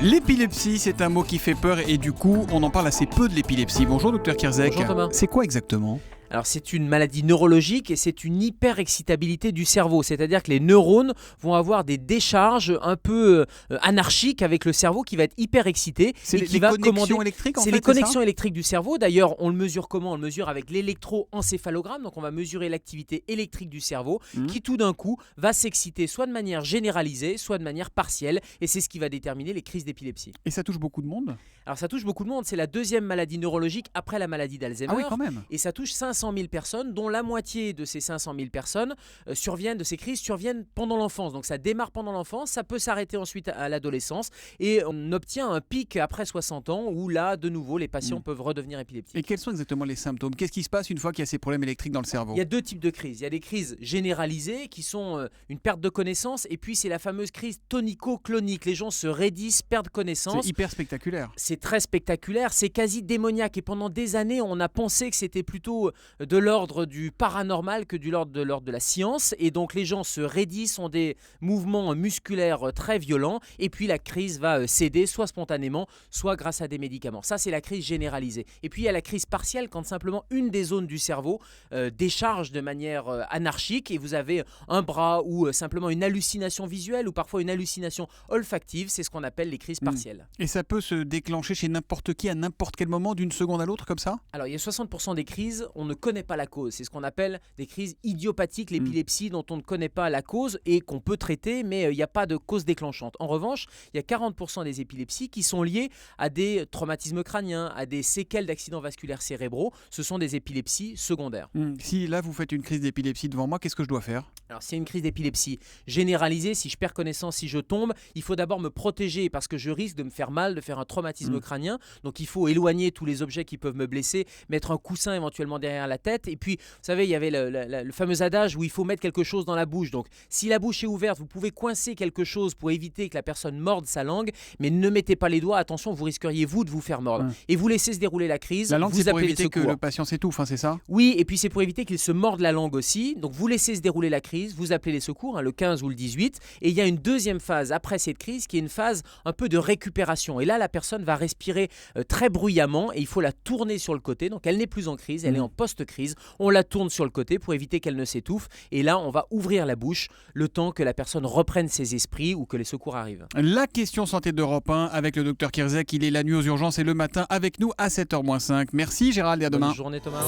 L'épilepsie, c'est un mot qui fait peur et du coup, on en parle assez peu de l'épilepsie. Bonjour Dr Kierzek. Bonjour Thomas. C'est quoi exactement ? Alors c'est une maladie neurologique et c'est une hyperexcitabilité du cerveau, c'est-à-dire que les neurones vont avoir des décharges un peu anarchiques avec le cerveau qui va être hyper excité. C'est et qui les va connexions électriques en fait, C'est les connexions ça électriques du cerveau. D'ailleurs, on le mesure comment ? On le mesure avec l'électroencéphalogramme, donc on va mesurer l'activité électrique du cerveau qui tout d'un coup va s'exciter soit de manière généralisée, soit de manière partielle, et c'est ce qui va déterminer les crises d'épilepsie. Et ça touche beaucoup de monde ? Alors ça touche beaucoup de monde, c'est la deuxième maladie neurologique après la maladie d'Alzheimer. Ah oui, quand même. Et ça touche 500 000 personnes, dont la moitié de ces 500 000 personnes de ces crises surviennent pendant l'enfance. Donc ça démarre pendant l'enfance, ça peut s'arrêter ensuite à l'adolescence et on obtient un pic après 60 ans où là, de nouveau, les patients peuvent redevenir épileptiques. Et quels sont exactement les symptômes ? Qu'est-ce qui se passe une fois qu'il y a ces problèmes électriques dans le cerveau ? Il y a deux types de crises. Il y a des crises généralisées qui sont une perte de connaissance et puis c'est la fameuse crise tonico-clonique. Les gens se raidissent, perdent connaissance. C'est hyper spectaculaire. C'est très spectaculaire, c'est quasi démoniaque et pendant des années on a pensé que c'était plutôt de l'ordre du paranormal que de l'ordre de la science et donc les gens se raidissent, ont des mouvements musculaires très violents et puis la crise va céder soit spontanément soit grâce à des médicaments. Ça c'est la crise généralisée. Et puis il y a la crise partielle quand simplement une des zones du cerveau décharge de manière anarchique et vous avez un bras ou simplement une hallucination visuelle ou parfois une hallucination olfactive, c'est ce qu'on appelle les crises partielles. Et ça peut se déclencher chez n'importe qui à n'importe quel moment d'une seconde à l'autre comme ça ? Alors il y a 60% des crises, on ne connaît pas la cause. C'est ce qu'on appelle des crises idiopathiques, l'épilepsie dont on ne connaît pas la cause et qu'on peut traiter, mais il n'y a pas de cause déclenchante. En revanche, il y a 40% des épilepsies qui sont liées à des traumatismes crâniens, à des séquelles d'accidents vasculaires cérébraux. Ce sont des épilepsies secondaires. Si là vous faites une crise d'épilepsie devant moi, qu'est-ce que je dois faire ? Alors s'il y a une crise d'épilepsie généralisée, si je perds connaissance, si je tombe, il faut d'abord me protéger parce que je risque de me faire mal, de faire un traumatisme crânien. Donc il faut éloigner tous les objets qui peuvent me blesser, mettre un coussin éventuellement derrière la tête. Et puis, vous savez, il y avait le fameux adage où il faut mettre quelque chose dans la bouche. Donc si la bouche est ouverte, vous pouvez coincer quelque chose pour éviter que la personne morde sa langue, mais ne mettez pas les doigts, attention, vous risqueriez vous de vous faire mordre. Et vous laissez se dérouler la crise. La langue, vous c'est pour appelez éviter les que secours. le patient s'étouffe, c'est ça ? Oui, et puis c'est pour éviter qu'il se morde la langue aussi. Donc vous laissez se dérouler la crise, vous appelez les secours, le 15 ou le 18. Et il y a une deuxième phase après cette crise qui est une phase un peu de récupération. Et là, la personne va respirer très bruyamment et il faut la tourner sur le côté. Donc elle n'est plus en crise, elle est en post-crise. On la tourne sur le côté pour éviter qu'elle ne s'étouffe. Et là, on va ouvrir la bouche le temps que la personne reprenne ses esprits ou que les secours arrivent. La question santé d'Europe 1 avec le Dr Kierzek. Il est la nuit aux urgences et le matin avec nous à 7h-5. Merci Gérald et à demain. Bonne journée Thomas.